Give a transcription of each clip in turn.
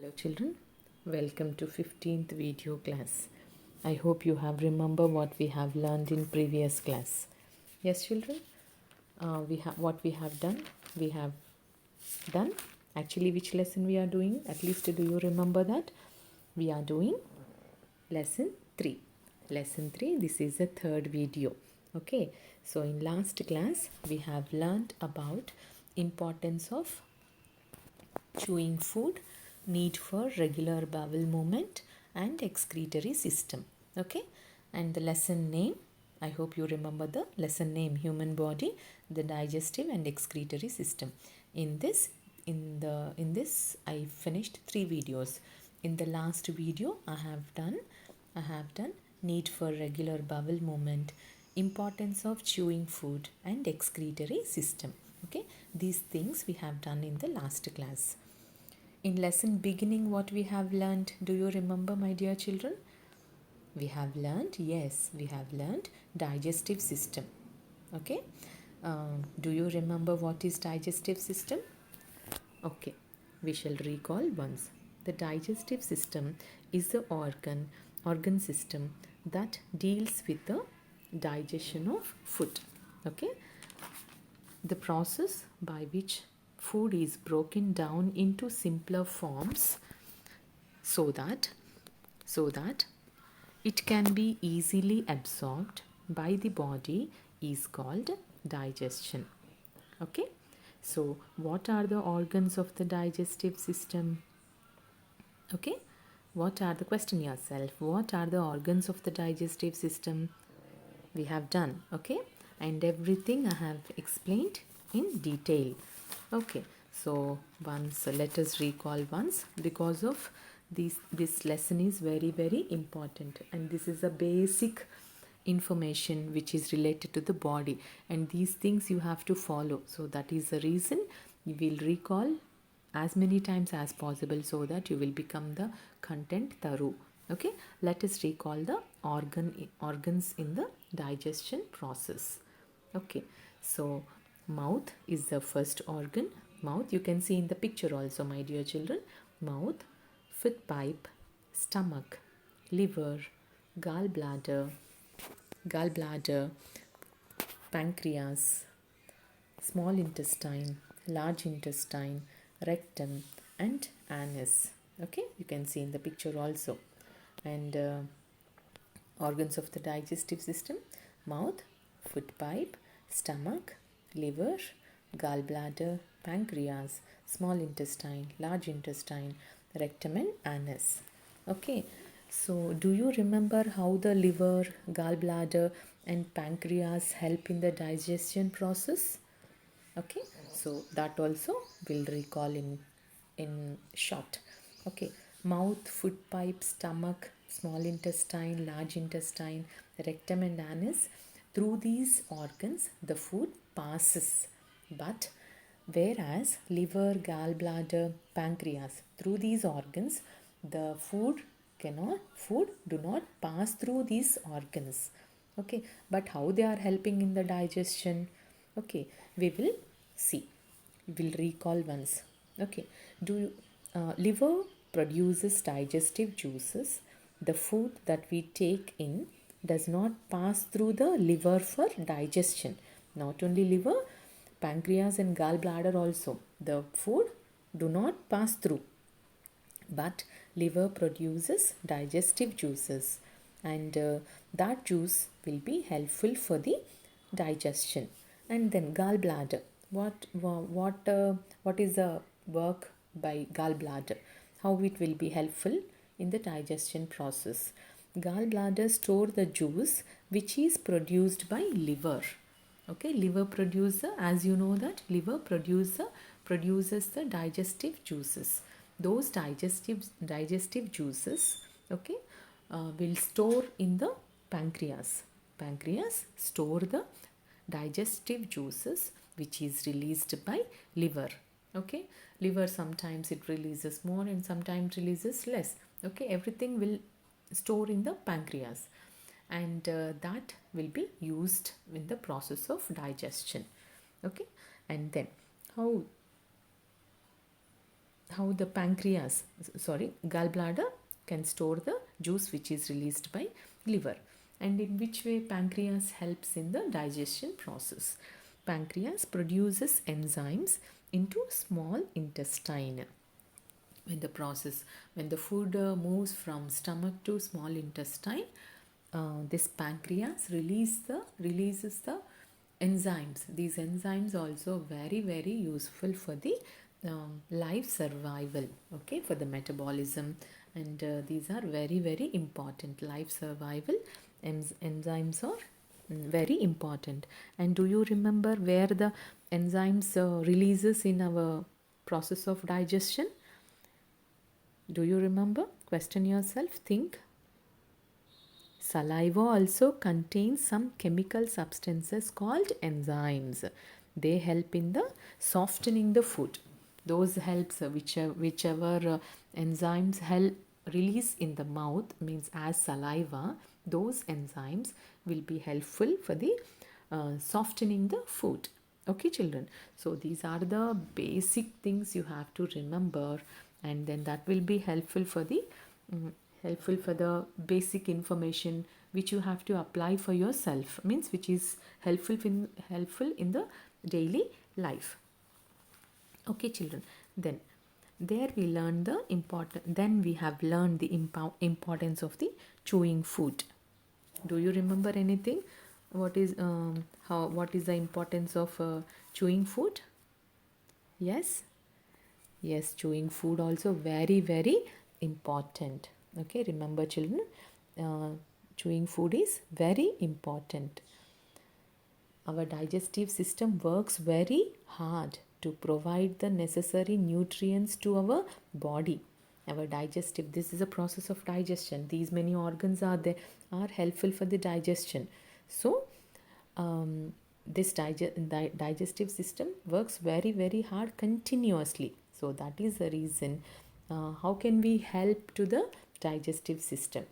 Hello children, welcome to 15th video class. I hope you have remember what we have learned in previous class. Yes children, we have done. We have done actually which lesson we are doing, at least do you remember that? We are doing lesson 3. Lesson 3, this is the third video. Okay, so in last class we have learned about importance of chewing food, need for regular bowel movement and excretory system. Okay, and the lesson name, I hope you remember the lesson name, human body, the digestive and excretory system. In this I finished 3 videos. In the last video I have done need for regular bowel movement, importance of chewing food and excretory system. Okay, these things we have done in the last class. In lesson beginning, what we have learned, do you remember, my dear children? We have learned, yes, we have learned digestive system. Okay, do you remember what is digestive system? Okay, we shall recall once. The digestive system is the organ system that deals with the digestion of food. Okay, the process by which food is broken down into simpler forms so that it can be easily absorbed by the body is called digestion. Okay, so what are the organs of the digestive system? Okay, what are the, question yourself, what are the organs of the digestive system? We have done. Okay, and everything I have explained in detail. Okay, so once let us recall once, because of this lesson is very important, and this is a basic information which is related to the body, and these things you have to follow. So that is the reason you will recall as many times as possible so that you will become the content thorough. Okay, let us recall the organs in the digestion process. Okay, so mouth is the first organ. Mouth, you can see in the picture also, my dear children. Mouth, food pipe, stomach, liver, gallbladder, pancreas, small intestine, large intestine, rectum and anus. Okay, you can see in the picture also. And organs of the digestive system: mouth, food pipe, stomach, liver, gallbladder, pancreas, small intestine, large intestine, rectum and anus. Okay, so do you remember how the liver, gallbladder and pancreas help in the digestion process? Okay, so that also we'll recall in short. Okay, mouth, food pipe, stomach, small intestine, large intestine, rectum and anus, through these organs the food passes, but whereas liver, gallbladder, pancreas, through these organs the food do not pass through these organs. Okay, but how they are helping in the digestion? Okay, we will see. We'll recall once. Okay, liver produces digestive juices. The food that we take in does not pass through the liver for digestion. Not only liver, pancreas and gallbladder also, the food do not pass through, but liver produces digestive juices, and that juice will be helpful for the digestion. And then gallbladder, what is the work by gallbladder, how it will be helpful in the digestion process? Gallbladder store the juice which is produced by liver. Okay, liver producer, as you know that liver produces the digestive juices. Those digestive juices, okay, will store in the pancreas. Pancreas store the digestive juices which is released by liver. Okay, liver sometimes it releases more and sometimes releases less. Okay, everything will store in the pancreas, and that will be used in the process of digestion. Okay, and then how how the gallbladder can store the juice which is released by liver, and in which way pancreas helps in the digestion process. Pancreas produces enzymes into small intestine. When the process, when the food moves from stomach to small intestine, this pancreas releases the enzymes. These enzymes also very useful for the life survival, okay, for the metabolism, and these are very important. Life survival enzymes are very important. And do you remember where the enzymes releases in our process of digestion? Do you remember? Question yourself, think. Saliva also contains some chemical substances called enzymes. They help in the softening the food. Those helps, whichever enzymes help release in the mouth, means as saliva, those enzymes will be helpful for the softening the food. Okay, children. So these are the basic things you have to remember, and then that will be helpful for the helpful for the basic information which you have to apply for yourself, means which is helpful in the daily life. Okay, children. Then there we learn the important. Then we have learned the importance of the chewing food. Do you remember anything? What is the importance of chewing food? Yes. Yes, chewing food also very important. Okay, remember children, uh, chewing food is very important. Our digestive system works very hard to provide the necessary nutrients to our body. Our digestive, this is a process of digestion. These many organs are there, are helpful for the digestion. So this digestive system works very hard continuously. So that is the reason. How can we help to the digestive system?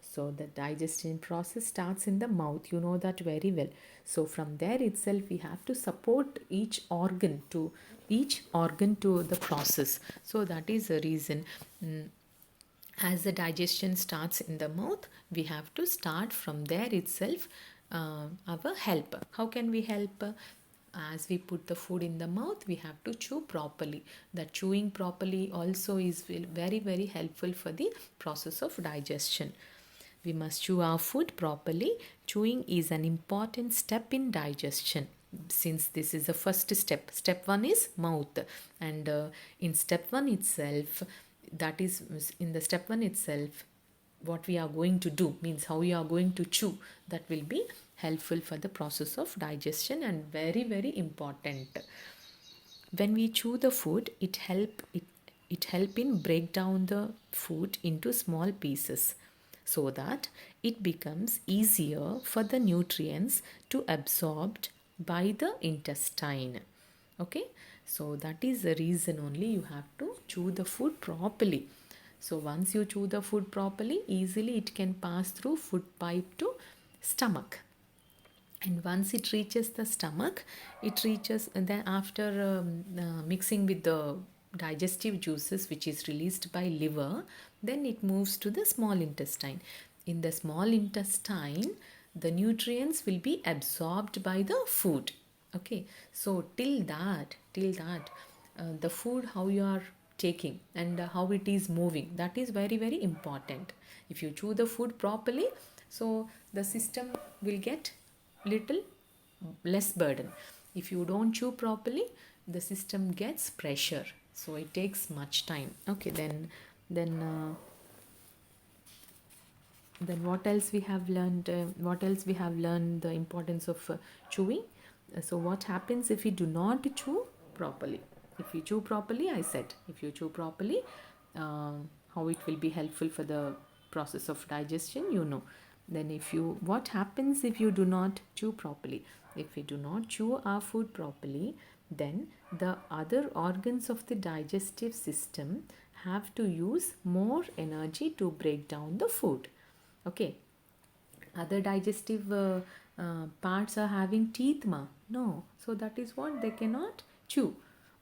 So the digestion process starts in the mouth, you know that very well. So from there itself we have to support each organ to the process. So that is the reason. As the digestion starts in the mouth, we have to start from there itself. Our help, how can we help? As we put the food in the mouth, we have to chew properly. That chewing properly also is very helpful for the process of digestion. We must chew our food properly. Chewing is an important step in digestion. Since this is the first step, step 1 is mouth, and in step 1 itself, that is in the step 1 itself, what we are going to do, means how we are going to chew, that will be helpful for the process of digestion and very important. When we chew the food, it help in break down the food into small pieces, so that it becomes easier for the nutrients to absorbed by the intestine. Okay, so that is the reason only you have to chew the food properly. So once you chew the food properly, easily it can pass through food pipe to stomach. And once it reaches the stomach, it reaches, and then after mixing with the digestive juices which is released by liver, then it moves to the small intestine. In the small intestine, the nutrients will be absorbed by the food. Okay, so till that the food how you are taking and how it is moving, that is very important. If you chew the food properly, so the system will get little less burden. If you don't chew properly, the system gets pressure, so it takes much time. Okay, then what else we have learned? The importance of chewing. So what happens if we do not chew properly? If you chew properly, I said, if you chew properly, how it will be helpful for the process of digestion, you know. Then what happens if you do not chew properly? If we do not chew our food properly, then the other organs of the digestive system have to use more energy to break down the food. Okay, other digestive parts are having teeth, ma? No, so that is what they cannot chew.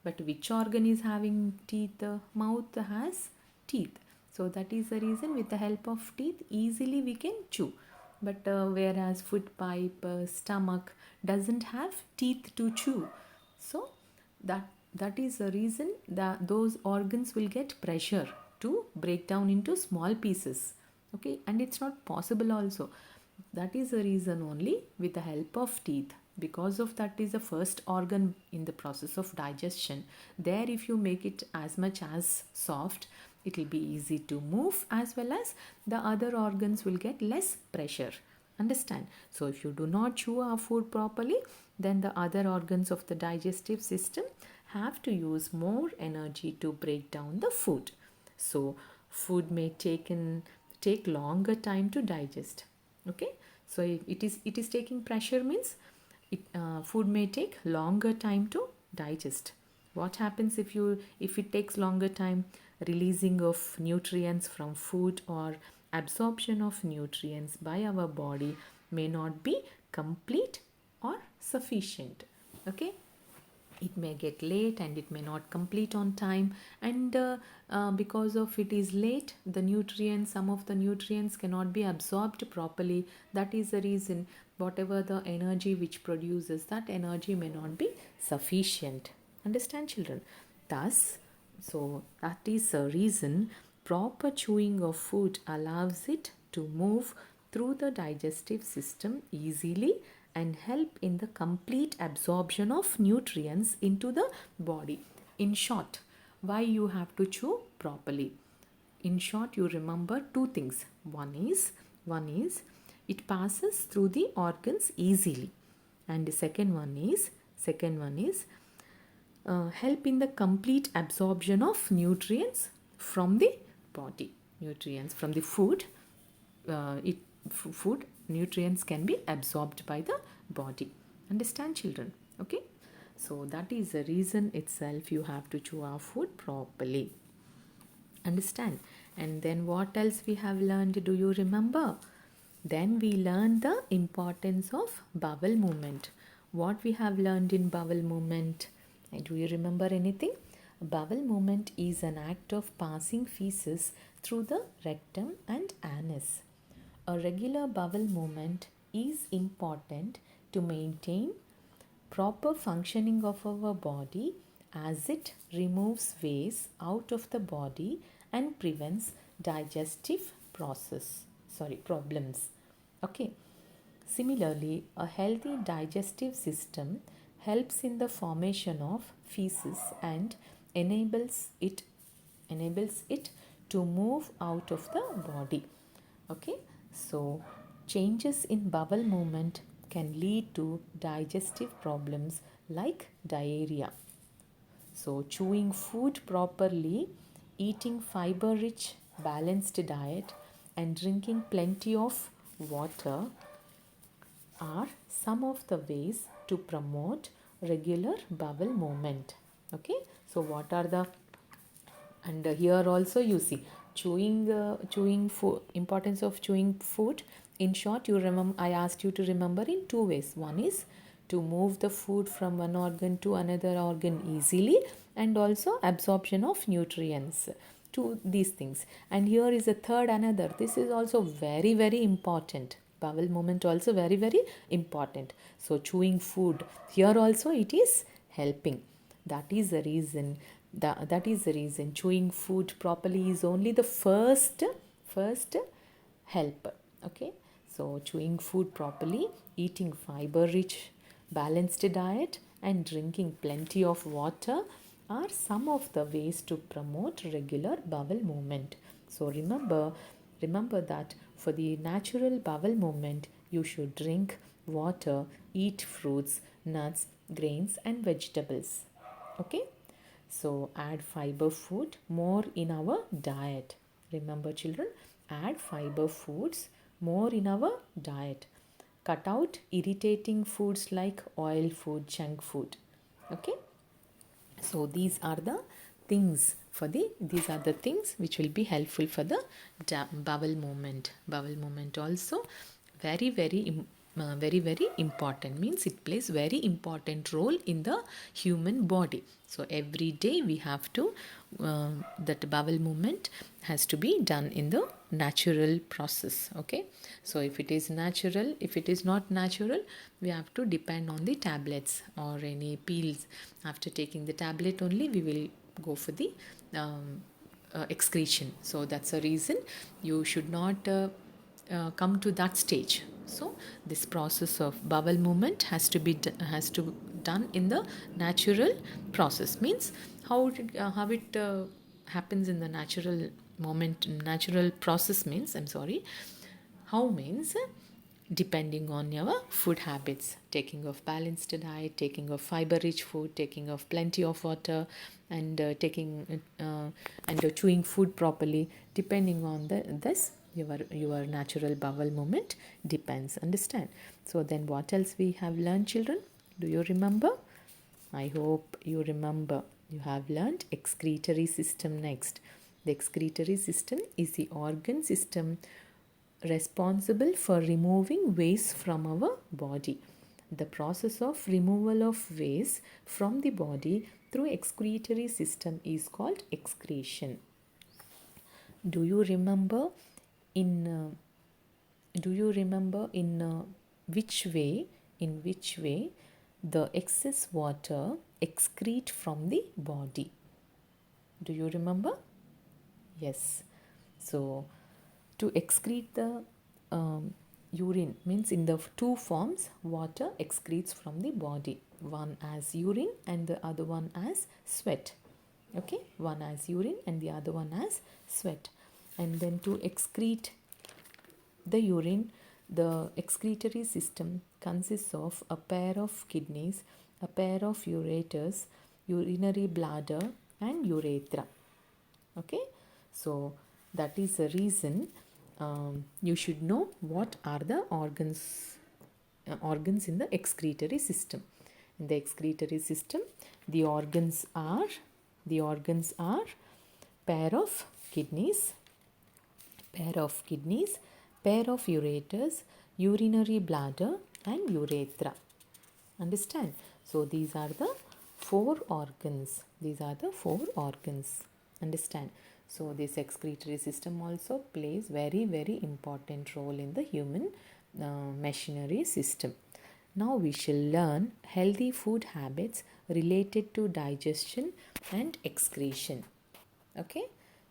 But which organ is having teeth? Mouth has teeth. So that is the reason with the help of teeth easily we can chew. But whereas food pipe, stomach doesn't have teeth to chew. So that is the reason that those organs will get pressure to break down into small pieces. Okay, and it's not possible also. That is the reason only with the help of teeth, because of that is the first organ in the process of digestion. There if you make it as much as soft, it will be easy to move, as well as the other organs will get less pressure. Understand? So if you do not chew our food properly, then the other organs of the digestive system have to use more energy to break down the food. So food may take longer time to digest. Okay, so it is taking pressure means food may take longer time to digest. What happens if it takes longer time? Releasing of nutrients from food or absorption of nutrients by our body may not be complete or sufficient. Okay, it may get late and it may not complete on time, and because of it is late, some of the nutrients cannot be absorbed properly. That is the reason whatever the energy which produces, that energy may not be sufficient. Understand, children? Thus, so that is the reason proper chewing of food allows it to move through the digestive system easily and help in the complete absorption of nutrients into the body. In short, why you have to chew properly? In short, you remember two things. One is it passes through the organs easily, and the second one is help in the complete absorption of nutrients from the body. Nutrients from the food, food nutrients can be absorbed by the body. Understand, children? Okay, so that is the reason itself you have to chew our food properly. Understand? And then what else we have learned? Do you remember? Then we learned the importance of bowel movement. What we have learned in bowel movement? Do you remember anything? Bowel movement is an act of passing feces through the rectum and anus. A regular bowel movement is important to maintain proper functioning of our body, as it removes waste out of the body and prevents digestive problems. Okay. Similarly, a healthy digestive system helps in the formation of feces and enables it to move out of the body. Okay, so changes in bowel movement can lead to digestive problems like diarrhea. So chewing food properly, eating fiber rich balanced diet, and drinking plenty of water are some of the ways to promote regular bowel movement. Okay, so what are the, and here also you see chewing food, importance of chewing food. In short, you remember, I asked you to remember in two ways. One is to move the food from one organ to another organ easily, and also absorption of nutrients to these things. And here is a third, another. This is also very, very important. Bowel movement also very, very important. So chewing food, here also it is helping. That is the reason chewing food properly is only the first help. Okay, so chewing food properly, eating fiber rich balanced diet, and drinking plenty of water are some of the ways to promote regular bowel movement. So remember that for the natural bowel movement, you should drink water, eat fruits, nuts, grains, and vegetables. Okay, so add fiber food more in our diet. Remember, children, add fiber foods more in our diet. Cut out irritating foods like oil food, junk food. Okay, so these are the things which will be helpful for the bowel movement. Bowel movement also very, very very important, means it plays very important role in the human body. So every day we have to that bowel movement has to be done in the natural process. Okay, so if it is natural, if it is not natural, we have to depend on the tablets or any pills. After taking the tablet only, we will go for the excretion. So that's a reason you should not come to that stage. So this process of bowel movement has to be done in the natural process. Means how it happens in the natural moment, natural process means, I'm sorry, how means depending on your food habits, taking of balanced diet, taking of fiber rich food, taking of plenty of water, and taking and chewing food properly, depending on this your natural bowel movement depends. Understand? So then what else we have learned, children? Do you remember? I hope you remember. You have learned excretory system next. The excretory system is the organ system responsible for removing waste from our body. The process of removal of waste from the body through excretory system is called excretion. Do you remember in which way the excess water excrete from the body? Do you remember? Yes. So to excrete the urine, means in the two forms water excretes from the body, one as urine and the other one as sweat. Okay, one as urine and the other one as sweat. And then to excrete the urine, the excretory system consists of a pair of kidneys, a pair of ureters, urinary bladder, and urethra. Okay, so that is the reason you should know what are the organs in the excretory system. In the excretory system, the organs are pair of kidneys, pair of ureters, urinary bladder, and urethra. Understand? So these are the four organs. Understand? So this excretory system also plays very important role in the human machinery system. Now we shall learn healthy food habits related to digestion and excretion. Okay,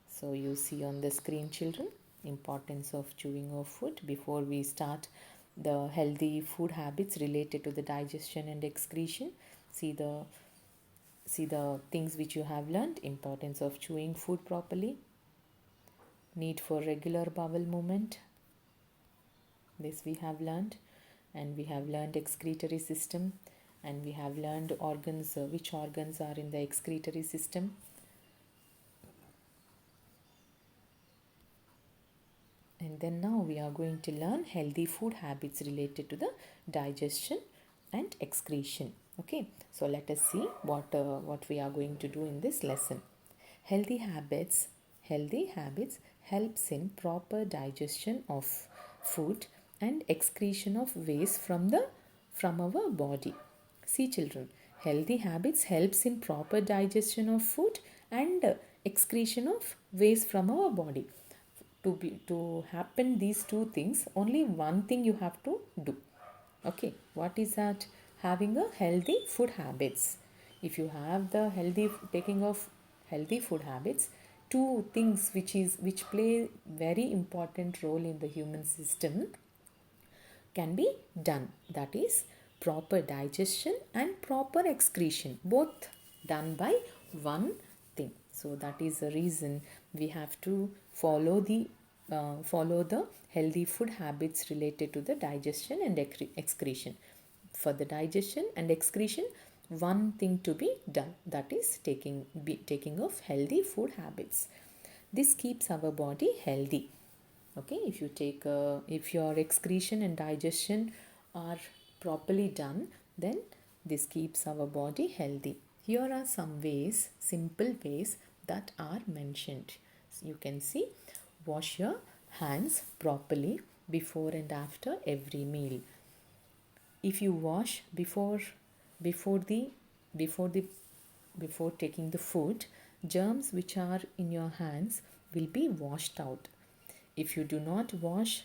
so you see on the screen, children, importance of chewing of food. Before we start the healthy food habits related to the digestion and excretion, see the things which you have learned. Importance of chewing food properly, need for regular bowel movement, this we have learned. And we have learned excretory system, and we have learned organs, which organs are in the excretory system. And then now we are going to learn healthy food habits related to the digestion and excretion. Okay, so let us see what we are going to do in this lesson. Healthy habits helps in proper digestion of food and excretion of waste from our body. See, children, healthy habits helps in proper digestion of food and excretion of waste from our body. To happen these two things, only one thing you have to do. Okay, what is that? Having a healthy food habits. If you have the taking of healthy food habits, two things which play very important role in the human system can be done. That is proper digestion and proper excretion, both done by one thing. So that is the reason we have to follow the healthy food habits related to the digestion and excretion. For the digestion and excretion, one thing to be done, that is taking of healthy food habits. This keeps our body healthy. Okay, if your excretion and digestion are properly done, then this keeps our body healthy. Here are some ways, simple ways that are mentioned. So you can see, wash your hands properly before and after every meal. if you wash before the before the before taking the food, germs which are in your hands will be washed out. If you do not wash,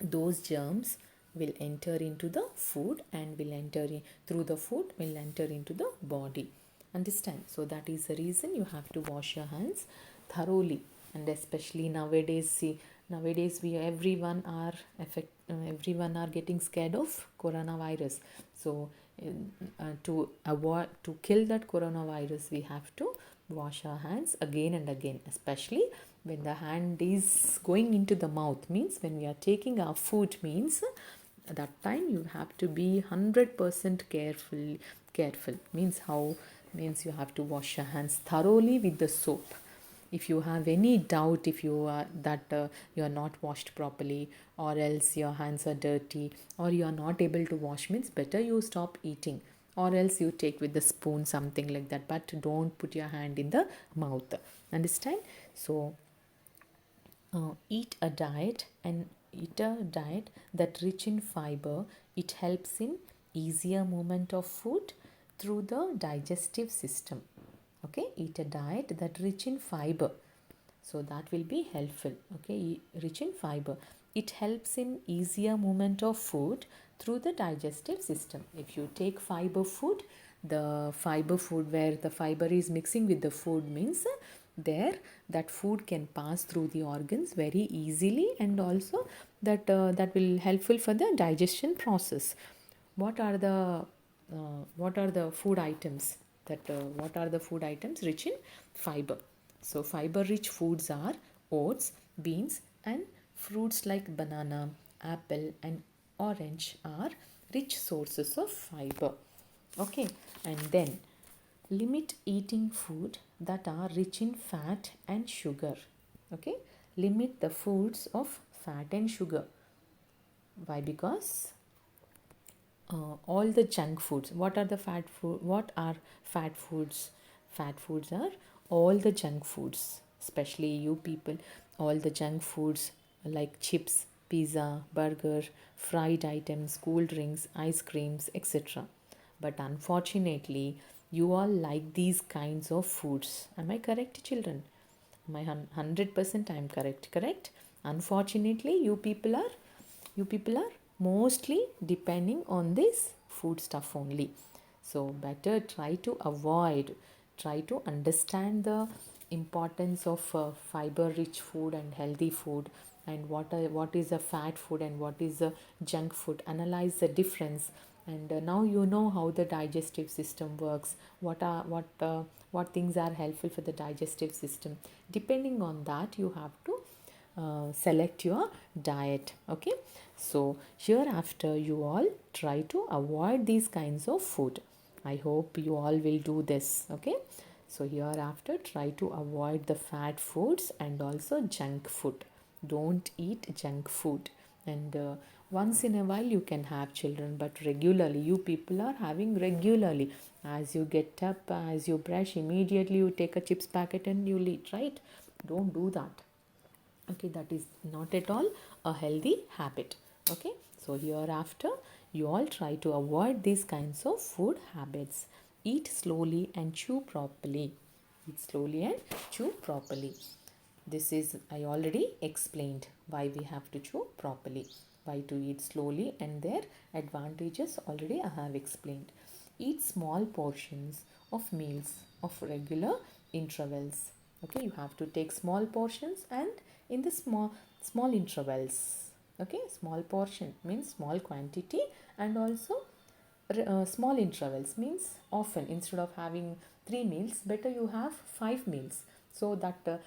those germs will enter into the food and will enter through the food will enter into the body. Understand? So that is the reason you have to wash your hands thoroughly. And especially nowadays, see, nowadays we everyone are getting scared of coronavirus. So to avoid, to kill that coronavirus, we have to wash our hands again and again, especially when the hand is going into the mouth, means when we are taking our food, means that time you have to be 100% careful, means how, means you have to wash your hands thoroughly with the soap. If you have any doubt, if you are that you are not washed properly, or else your hands are dirty, or you are not able to wash, means better you stop eating, or else you take with the spoon, something like that, but don't put your hand in the mouth. Understand? So eat a diet that rich in fiber. It helps in easier movement of food through the digestive system. Okay, eat a diet that rich in fiber, so that will be helpful. Okay, rich in fiber, it helps in easier movement of food through the digestive system. If you take fiber food, the fiber food where the fiber is mixing with the food, means there that food can pass through the organs very easily, and also that will helpful for the digestion process. What are the food items what are the food items rich in fiber? So fiber rich foods are oats, beans, and fruits like banana, apple, and orange are rich sources of fiber. Okay, and then limit eating food that are rich in fat and sugar. Okay, limit the foods of fat and sugar. Why? Because all the junk foods, what are the fat food, what are fat foods? Fat foods are all the junk foods, especially you people, all the junk foods like chips, pizza, burger, fried items, cool drinks, ice creams, etc. But unfortunately, you all like these kinds of foods. Am I correct, children? My 100% I am correct. Unfortunately, you people are mostly depending on this food stuff only. So better try to understand the importance of fiber rich food and healthy food, and what is a fat food and what is a junk food. Analyze the difference, and now you know how the digestive system works, what things are helpful for the digestive system. Depending on that, you have to select your diet. Okay, so hereafter you all try to avoid these kinds of food. I hope you all will do this. Okay, so hereafter try to avoid the fat foods and also junk food. Don't eat junk food. And once in a while you can have, children, but regularly you people are having regularly. As you get up, as you brush, immediately you take a chips packet and you eat, right? Don't do that. Okay, that is not at all a healthy habit. Okay, so hereafter you all try to avoid these kinds of food habits. Eat slowly and chew properly. Eat slowly and chew properly. This is, I already explained why we have to chew properly, why to eat slowly, and their advantages already I have explained. Eat small portions of meals of regular intervals. Okay, you have to take small portions and in the small intervals. Okay, small portion means small quantity, and also small intervals means often, instead of having 3 meals, better you have 5 meals, so that the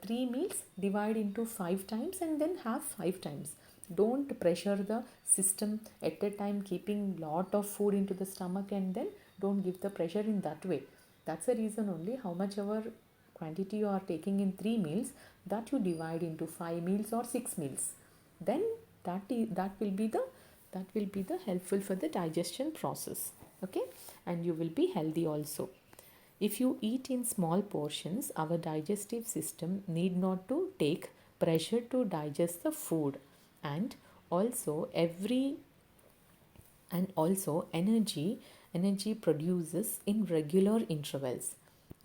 3 meals divide into 5 times and then have 5 times. Don't pressure the system at a time, keeping lot of food into the stomach, and then don't give the pressure in that way. That's the reason only, how much ever quantity you are taking in 3 meals, that you divide into 5 meals or 6 meals. Then that will be the helpful for the digestion process. Okay, and you will be healthy also. If you eat in small portions, our digestive system need not to take pressure to digest the food, and also And also energy produces in regular intervals.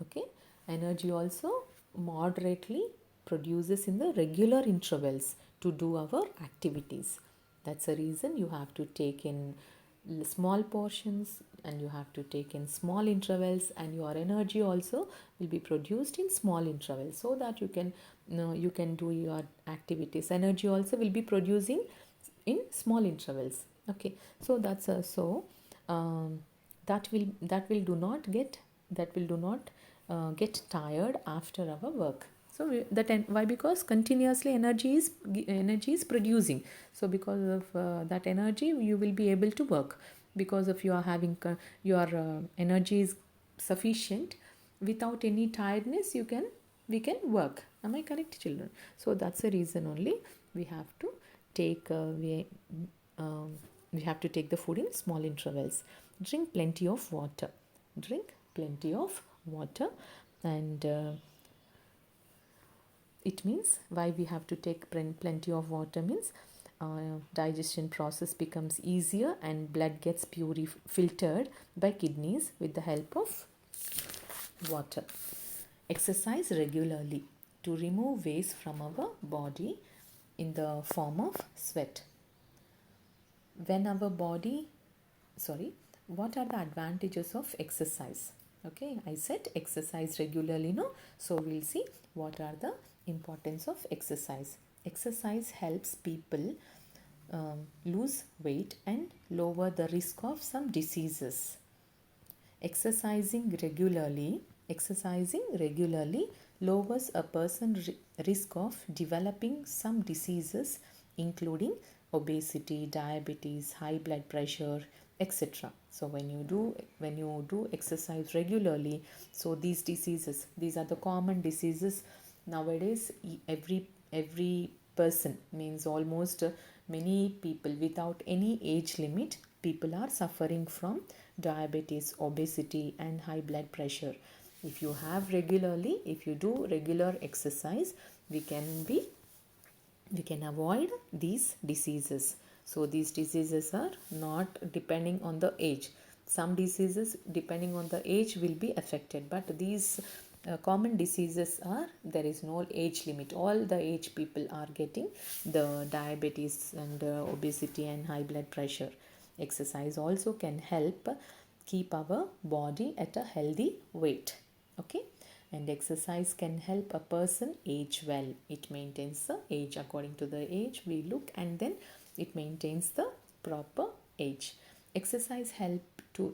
Okay, energy also moderately produces in the regular intervals to do our activities. That's the reason you have to take in small portions and you have to take in small intervals, and your energy also will be produced in small intervals so that you can do your activities. Energy also will be producing in small intervals. Okay, so that's that will do not get tired after our work. So why? Because continuously energy is producing. So because of that energy you will be able to work, because of you are having your energy is sufficient. Without any tiredness we can work. Am I correct, children? So that's the reason only we have to take um, we have to take the food in small intervals. Drink plenty of water. Drink plenty of water. And it means why we have to take plenty of water means digestion process becomes easier and blood gets filtered by kidneys with the help of water. Exercise regularly to remove waste from our body in the form of sweat. When our body, sorry, what are the advantages of exercise? Okay, I said exercise regularly, no? So we'll see what are the importance of exercise. Exercise helps people lose weight and lower the risk of some diseases. Exercising regularly lowers a person's risk of developing some diseases, including obesity, diabetes, high blood pressure, etc. So when you do exercise regularly, so these are the common diseases nowadays. Every person means almost many people without any age limit, people are suffering from diabetes, obesity and high blood pressure. If you do regular exercise, we can avoid these diseases. So these diseases are not depending on the age. Some diseases depending on the age will be affected, but these common diseases are, there is no age limit. All the age people are getting the diabetes and obesity and high blood pressure. Exercise also can help keep our body at a healthy weight. Okay, and exercise can help a person age well. It maintains the age according to the age we look, and then it maintains the proper age. Exercise help to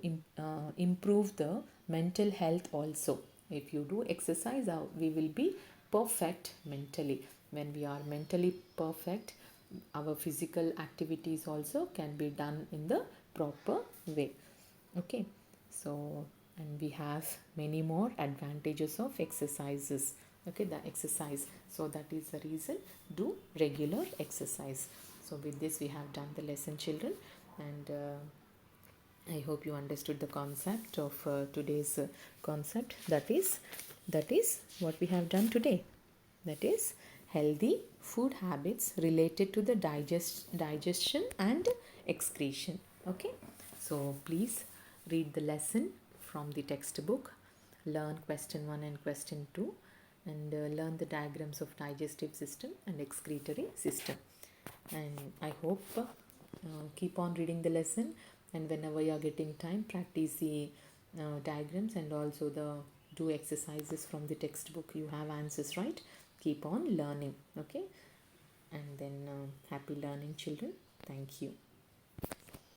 improve the mental health also. If you do exercise, we will be perfect mentally. When we are mentally perfect, our physical activities also can be done in the proper way. Okay, so and we have many more advantages of exercises. Okay, the exercise, so that is the reason do regular exercise. So with this we have done the lesson, children, and I hope you understood the concept of today's concept. That is what we have done today. That is healthy food habits related to the digestion and excretion. Okay, so please read the lesson from the textbook, learn question 1 and question 2, and learn the diagrams of digestive system and excretory system. And I hope keep on reading the lesson, and whenever you are getting time, practice the diagrams and also the do exercises from the textbook. You have answers, right? Keep on learning. Okay, and then happy learning, children. Thank you.